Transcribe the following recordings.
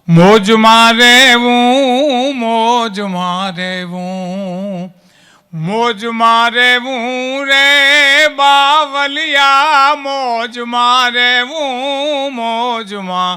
મોજમાં રહેવું, મોજમાં રહેવું, મોજમાં રહેવું રે બાવલિયા, મોજમાં રહેવું, મોજમાં.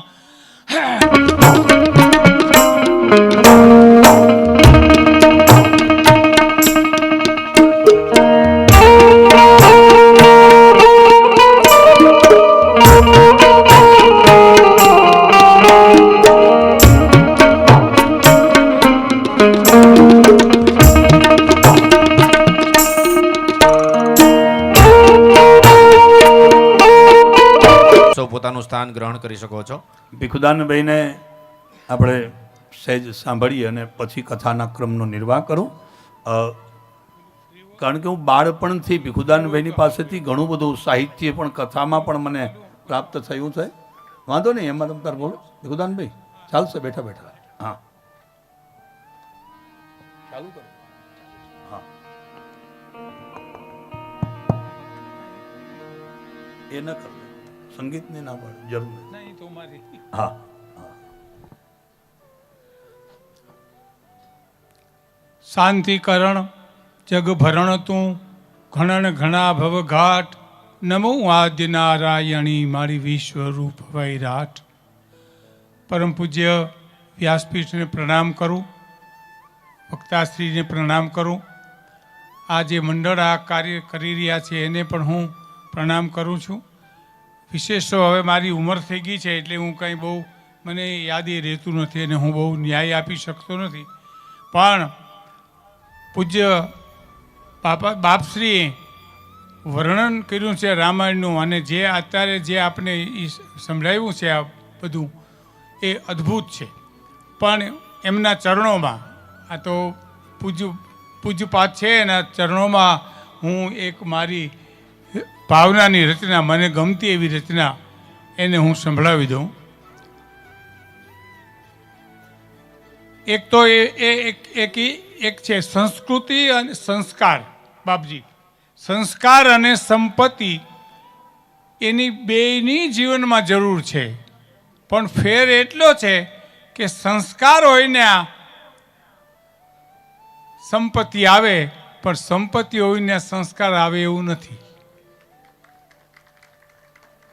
પોતાનું સ્થાન ગ્રહણ કરી શકો છો. ભીખુદાનભાઈને આપણે સહેજ સાંભળીએ અને પછી કથાના ક્રમનો નિર્વાહ કરું. કારણ કે હું બાળપણથી ભીખુદાનભાઈની પાસેથી ઘણું બધું સાહિત્ય પણ કથામાં પણ મને પ્રાપ્ત થયું છે. વાંધો નહીં, એમાં તમે તાર બોલો ભીખુદાનભાઈ, ચાલશે બેઠા બેઠા. હા, ચાલુ કરો. હા, એ ન કરો, સંગીતની ના પડે, જરૂર નહીં તો મારી. હા, શાંતિકરણ જગભરણ તું ઘણણ ઘણા ભવઘાટ, નમો આદ્ય નારાયણી મારી વિશ્વરૂપ વૈરાટ. પરમ પૂજ્ય વ્યાસપીઠને પ્રણામ કરું, વક્તાશ્રીને પ્રણામ કરું. આ જે મંડળ આ કાર્ય કરી રહ્યા છે એને પણ હું પ્રણામ કરું છું. વિશેષ તો હવે મારી ઉંમર થઈ ગઈ છે એટલે હું કંઈ બહુ મને યાદ એ રહેતું નથી અને હું બહુ ન્યાય આપી શકતો નથી. પણ પૂજ્ય બાપશ્રીએ વર્ણન કર્યું છે રામાયણનું, અને જે અત્યારે જે આપણે સંભળાવ્યું છે આ બધું એ અદ્ભુત છે. પણ એમના ચરણોમાં, આ તો પૂજ્યપાદ છે, એના ચરણોમાં હું એક મારી ભાવનાની રચના, મને ગમતી એવી રચના એને હું સંભળાવી દઉં. એક તો એક છે સંસ્કૃતિ અને સંસ્કાર. બાપજી, સંસ્કાર અને સંપત્તિ એની બેયની જીવનમાં જરૂર છે, પણ ફેર એટલો છે કે સંસ્કાર હોય ને આ સંપત્તિ આવે, પણ સંપત્તિ હોય ને સંસ્કાર આવે એવું નથી.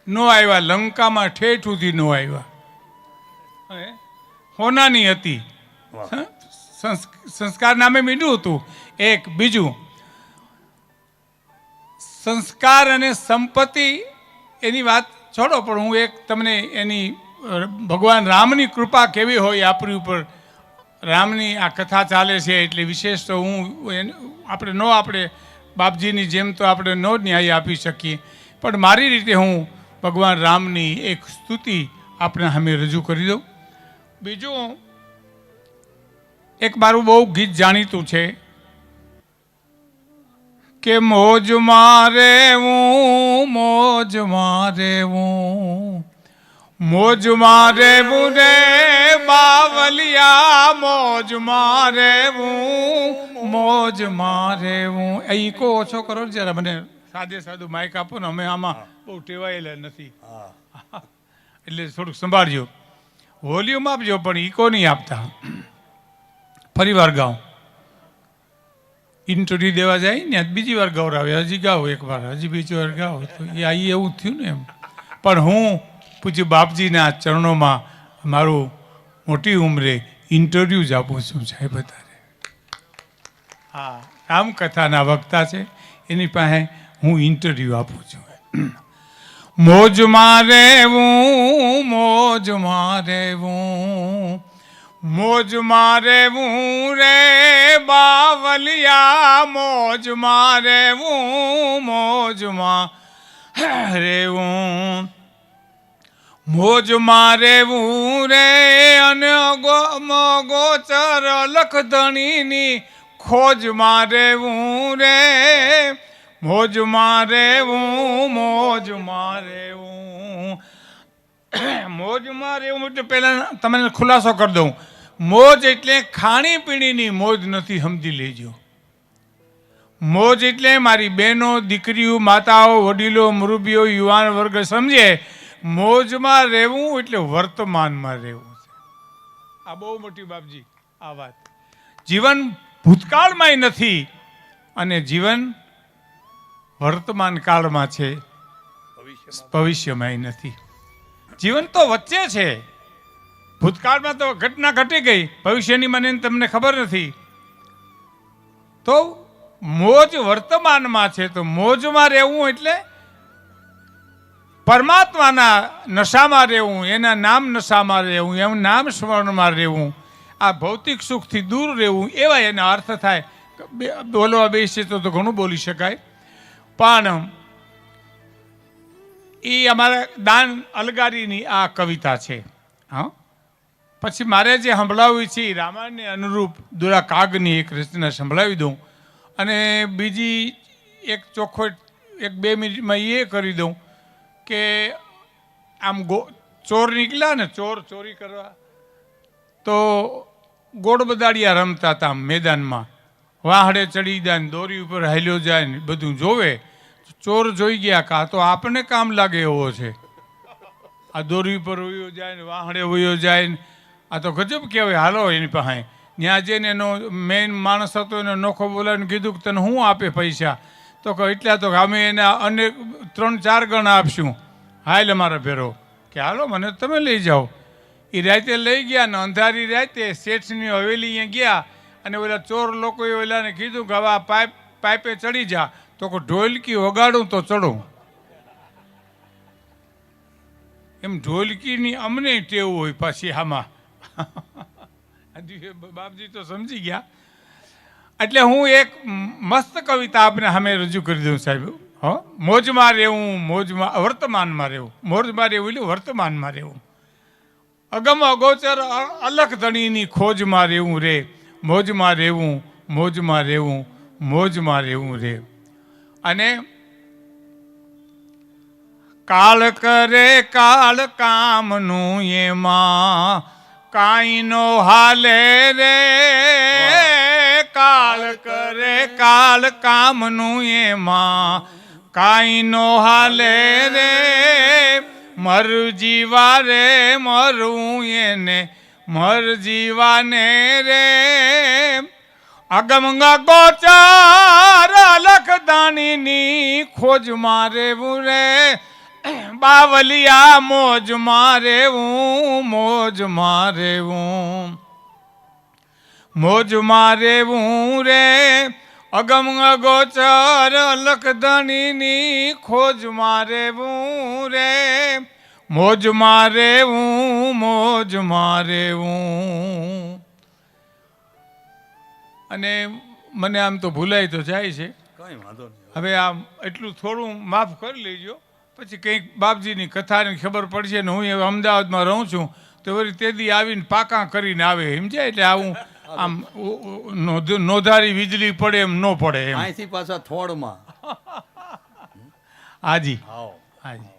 નો આવ્યા, લંકામાં ઠેઠ સુધી નો આવ્યા. હોનાની હતી, સંસ્કાર નામે મીંડું હતું. એક બીજું, સંસ્કાર અને સંપત્તિ એની વાત છોડો, પણ હું એક તમને એની ભગવાન રામની કૃપા કેવી હોય આપણી ઉપર. રામની આ કથા ચાલે છે એટલે વિશેષ તો હું આપણે બાપજીની જેમ તો આપણે નો ન્યાય આપી શકીએ, પણ મારી રીતે હું ભગવાન રામની એક સ્તુતિ આપણે સામે રજૂ કરી દઉં. બીજું એક મારું બહુ ગીત જાણીતું છે કે મોજમાં રહેવું, મોજમાં રહેવું, મોજમાં રહેવું રે બાવલિયા, મોજમાં રહેવું, મોજમાં રહેવું. એ કો ઓછો કરો જરા, મને સાદું માઇક આપો ને, અમે આમાં બહુ ટેવાયેલા નથી એટલે થોડુંક સંભાળજો. વોલ્યુમ આપજો પણ ઈકો નહીં આપતા. ફરી વાર ગાઉં, ઇન્ટરવ્યુ દેવા જાય ને બીજી વાર ગૌરાવે, હજી ગાઓ એક વાર, હજી બીજી વાર ગાઓ, તો એ આવી એવું થયું ને એમ. પણ હું પૂજ્ય બાપજીના ચરણોમાં મારું મોટી ઉંમરે ઇન્ટરવ્યુ જ આપું છું સાહેબ. અત્યારે હા, રામકથાના વક્તા છે, એની પાસે હું ઇન્ટરવ્યુ આપું છું. મોજમાં રહેવું, મોજમાં રહેવું, મોજમાં રહેવું રે બાવલિયા, મોજમાં રહેવું, મોજમાં રહેવું, મોજમાં રહેવું રે. અને ગોચર લખધણીની ખોજમાં રહેવું રે, મોજમાં રહેવું, મોજમાં રહેવું, મોજમાં રહેવું. એટલે પહેલાં તમને ખુલાસો કરી દઉં, મોજ એટલે ખાણીપીણીની મોજ નથી, સમજી લેજો. મોજ એટલે મારી બહેનો, દીકરીઓ, માતાઓ, વડીલો, મુરબ્બીઓ, યુવાન વર્ગ સમજે મોજમાં રહેવું એટલે વર્તમાનમાં રહેવું છે. આ બહુ મોટી બાપજી આ વાત. જીવન ભૂતકાળમાંય નથી અને જીવન વર્તમાન કાળમાં છે, ભવિષ્યમાંય નથી. જીવન તો વચ્ચે છે. ભૂતકાળમાં તો ઘટના ઘટી ગઈ, ભવિષ્યની મને તમને ખબર નથી. તો મોજ વર્તમાનમાં છે. તો મોજમાં રહેવું એટલે પરમાત્માના નશામાં રહેવું, એના નામ નશામાં રહેવું, એમ નામ સ્મરણમાં રહેવું, આ ભૌતિક સુખથી દૂર રહેવું, એવા એના અર્થ થાય. બોલવા બેસીએ તો ઘણું બોલી શકાય, પણ એ અમારા દાન અલગારીની આ કવિતા છે. હા, પછી મારે જે સંભળાવવી છે એ રામાયણને અનુરૂપ દુરા કાગની એક રચના સંભળાવી દઉં, અને બીજી એક ચોખ્ખો 1-2 મિનિટમાં એ કરી દઉં કે આમ ચોર નીકળ્યા ને, ચોરી કરવા, તો ગોળબદાડિયા રમતા હતા મેદાનમાં. વાહડે ચડી જાય ને દોરી ઉપર હાલ્યો જાય ને બધું જોવે. ચોર જોઈ ગયા કા તો આપણને કામ લાગે એવો છે. આ દોરી ઉપર વયો જાય ને વાહડે વયો જાય ને, આ તો ગજબ કહેવાય. હાલો એની પાસે ત્યાં જઈને એનો મેઇન માણસ હતો એને નોખો બોલાવીને કીધું કે તને શું આપે પૈસા? તો કે એટલા તો અમે એને અનેક 3-4 ગણા આપશું, હાલ અમારા ભેરો. કે હાલો મને તમે લઈ જાઓ. એ રાતે લઈ ગયા ને અંધારી રાતે શેઠની હવેલી અહીંયા ગયા, અને ઓલા ચોર લોકોએ ઓલાને કીધું કે હવે આ પાઇપે ચડી જા. તો કે ઢોલકી વગાડું તો ચડું. એમ ઢોલકીની અમને ટેવ હોય પાછી આમાં. બાપજી તો સમજી ગયા. એટલે હું એક મસ્ત કવિતા આપને સામે રજૂ કરી દઉં સાહેબ. હ, મોજમાં રહેવું, મોજમાં વર્તમાનમાં રહેવું. મોજમાં રહેવું એટલે વર્તમાનમાં રહેવું. અગમ અગોચર અલખ ધણીની ખોજમાં રહેવું રે. મોજમાં રહેવું, મોજમાં રહેવું, મોજમાં રહેવું રે. અને કાળ કરે કાળ કામનું એમાં કાંઈ નો હાલે રે. કાળ કરે કાળ કામનું એમાં કાંઈ નો હાલે રે. મર જીવા રે મરવું એને મર જીવાને રે. અગમ ગોચર લખદાણીની ખોજમાં રહેવું રે. બાવલિયા મોજમાં રહેવું, મોજમાં રહેવું, મોજમાં રહેવું રે. અગમ ગોચર લખધણીની ખોજમાં રહેવું રે. મોજમાં રહેવું, મોજમાં રહેવું. અને મને આમ તો ભૂલાય તો જાય છે, કઈ વાંધો નહીં. હવે આમ એટલું થોડું માફ કરી લેજો. પછી કંઈક બાપજીની કથાની ખબર પડશે ને હું હવે અમદાવાદમાં રહું છું તો વળી તેદી આવીને પાકા કરીને આવે સમજાય. એટલે આવું આમ નોંધારી વીજળી પડે એમ ન પડે એમ. અહીંથી પાછા થોડમાં. હાજી આવો. હાજી.